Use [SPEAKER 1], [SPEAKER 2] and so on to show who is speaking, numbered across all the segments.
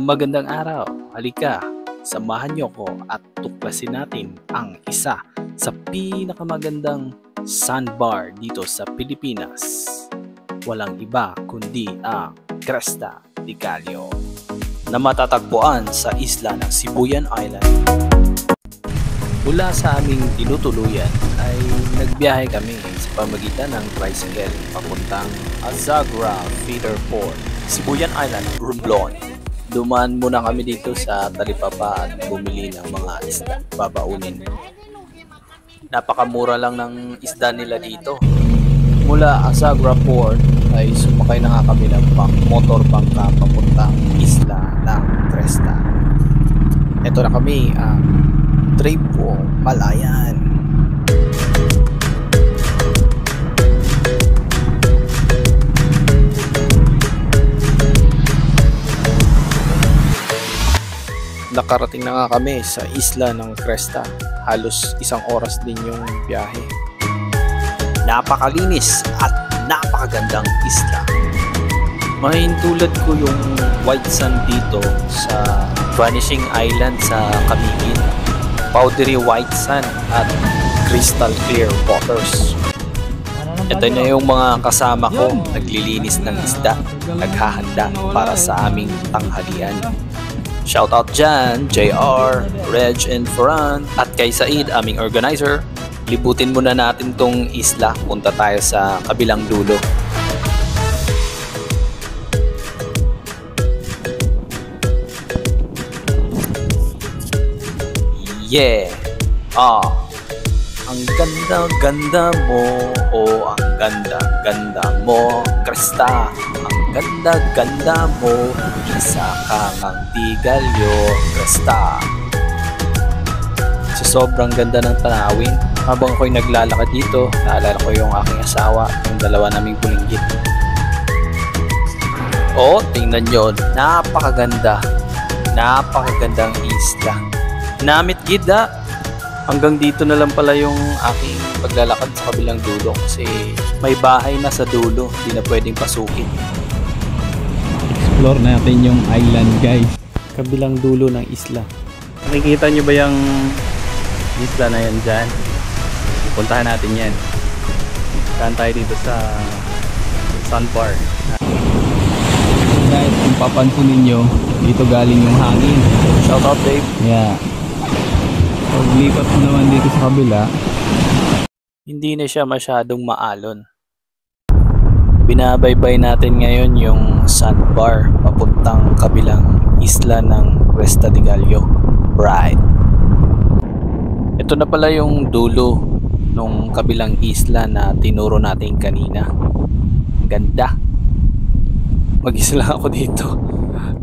[SPEAKER 1] Magandang araw, halika, samahan niyo ko at tuklasin natin ang isa sa pinakamagandang sandbar dito sa Pilipinas. Walang iba kundi ang Cresta de Gallo na matatagpuan sa isla ng Sibuyan Island. Mula sa aming tinutuluyan ay nagbiyahe kami sa pamagitan ng tricycle papuntang Azagra Feeder Port, Sibuyan Island, Romblon. Dumaan muna kami dito sa talipapa at bumili ng mga isda babaunin. Napakamura lang ng isda nila dito. Mula Azagra Port ay sumakay na nga kami ng motor bangka papuntang isla ng Cresta. Ito na kami ang Tripo Palayan. Nakarating na nga kami sa isla ng Cresta. Halos isang oras din yung biyahe. Napakalinis at napakagandang isla. Mahintulad ko yung white sand dito sa Vanishing Island sa Camiguin. Powdery white sand at crystal clear waters. Ito na yung mga kasama ko, naglilinis ng isda, naghahanda para sa aming tanghalian. Shoutout dyan, JR, Reg and Ferran, at kay Said, aming organizer. Libutin muna natin tong isla, punta tayo sa kabilang dulo. Yeah! Ang ganda-ganda mo, oh ang ganda-ganda mo, Cresta. Ang ganda-ganda mo, isa kang ang Di Gallo, Cresta. Sa sobrang ganda ng tanawin, habang ako'y naglalakad dito, naalala ko yung aking asawa, yung dalawa naming bulinggit. Oh, tingnan nyo, napakaganda. Napakagandang isla. Namit gida. Hanggang dito na lang pala yung aking paglalakad sa kabilang dulo kasi may bahay na sa dulo, hindi na pwedeng pasukin.
[SPEAKER 2] Explore natin yung island, guys.
[SPEAKER 1] Kabilang dulo ng isla. Nakikita nyo ba yung isla na yan dyan? Puntahan natin yan. Saan tayo dito sa sandbar.
[SPEAKER 2] Guys, kung papansinin nyo, dito galing yung hangin.
[SPEAKER 1] Shout out, Dave.
[SPEAKER 2] Yeah. Paglipat mo naman dito sa kabila,
[SPEAKER 1] hindi na siya masyadong maalon. Binabaybay natin ngayon yung sandbar papuntang kabilang isla ng Cresta de Gallo. Right. Ito na pala yung dulo nung kabilang isla na tinuro natin kanina. Ganda. Mag-isa lang ako dito.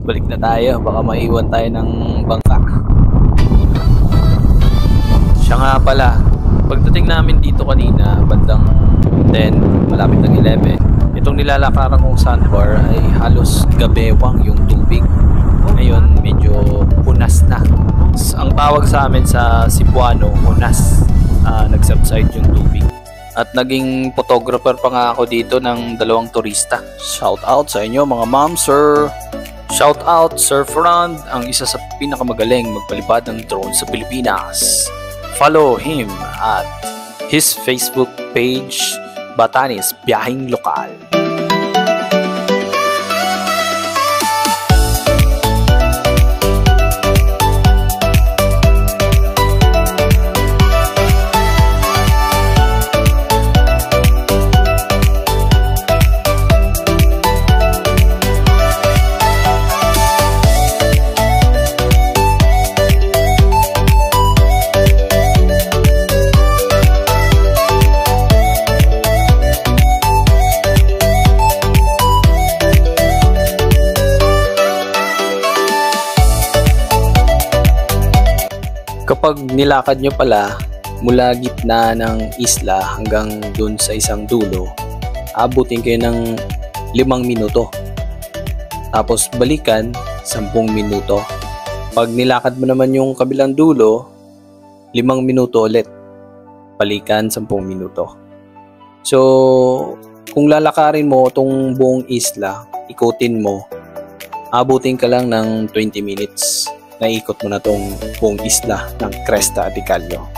[SPEAKER 1] Balik na tayo, baka maiwan tayo ng bangka. Siya nga pala, pagdating namin dito kanina, bandang 10, malapit ng 11, itong nilalakaran kong sandbar ay halos gabewang yung tubig. Ngayon, medyo hunas na. Ang tawag sa amin sa Cebuano, hunas. Nag-subside yung tubig. At naging photographer pa nga ako dito ng dalawang turista. Shout out sa inyo mga ma'am, sir. Shout out Sir Ferran, ang isa sa pinakamagaling magpalipad ng drone sa Pilipinas. Follow him at his Facebook page, Batanes Biyaheng Lokal. Kapag nilakad nyo pala mula gitna ng isla hanggang dun sa isang dulo, abutin kayo ng 5 minuto. Tapos balikan 10 minuto. Pag nilakad mo naman yung kabilang dulo, 5 minuto ulit. Balikan 10 minuto. So, kung lalakarin mo itong buong isla, ikutin mo, Abutin ka lang ng 20 minutes. Naikot mo na tong buong isla ng Cresta de Gallo.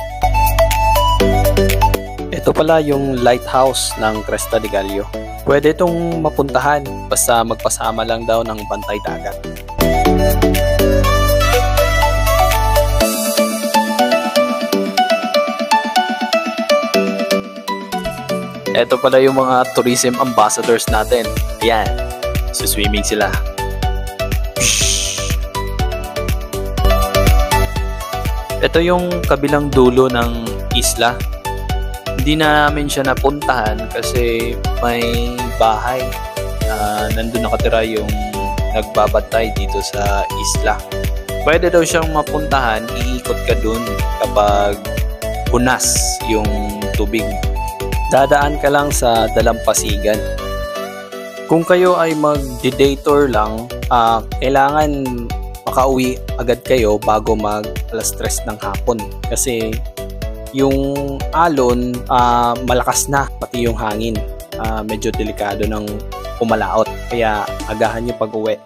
[SPEAKER 1] Ito pala yung lighthouse ng Cresta de Gallo. Pwede itong mapuntahan basta magpasama lang daw ng bantay dagat. Ito pala yung mga tourism ambassadors natin. Ayan, swimming sila. Ito yung kabilang dulo ng isla. Hindi namin siya napuntahan kasi may bahay. Nandun nakatira yung nagbabantay dito sa isla. Pwede daw siyang mapuntahan, iikot ka dun kapag punas yung tubig. Dadaan ka lang sa dalampasigan. Kung kayo ay mag-day-tour lang, kailangan makauwi agad kayo bago mag alas 3 ng hapon kasi yung alon malakas na, pati yung hangin medyo delikado ng pumalaot, kaya agahan nyo pag uwi.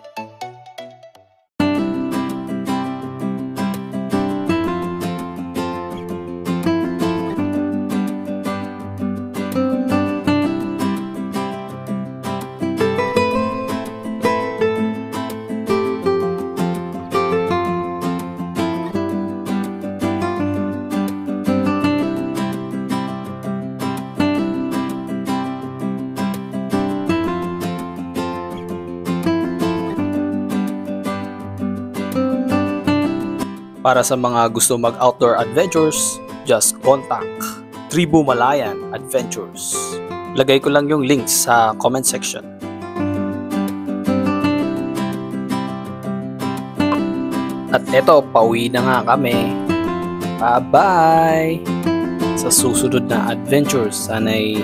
[SPEAKER 1] Para sa mga gusto mag-outdoor adventures, just contact Tribu Malayan Adventures. Lagay ko lang yung links sa comment section. At eto, pauwi na nga kami. Bye-bye! Sa susunod na adventures, sana'y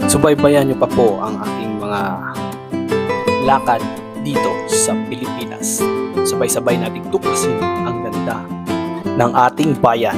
[SPEAKER 1] subaybayan nyo pa po ang aking mga lakad dito sa Pilipinas. Sabay-sabay nating tuklasin ang ganda ng ating bayan.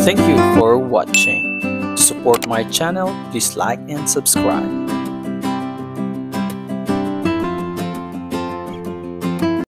[SPEAKER 1] Thank you for watching. To support my channel, please like and subscribe.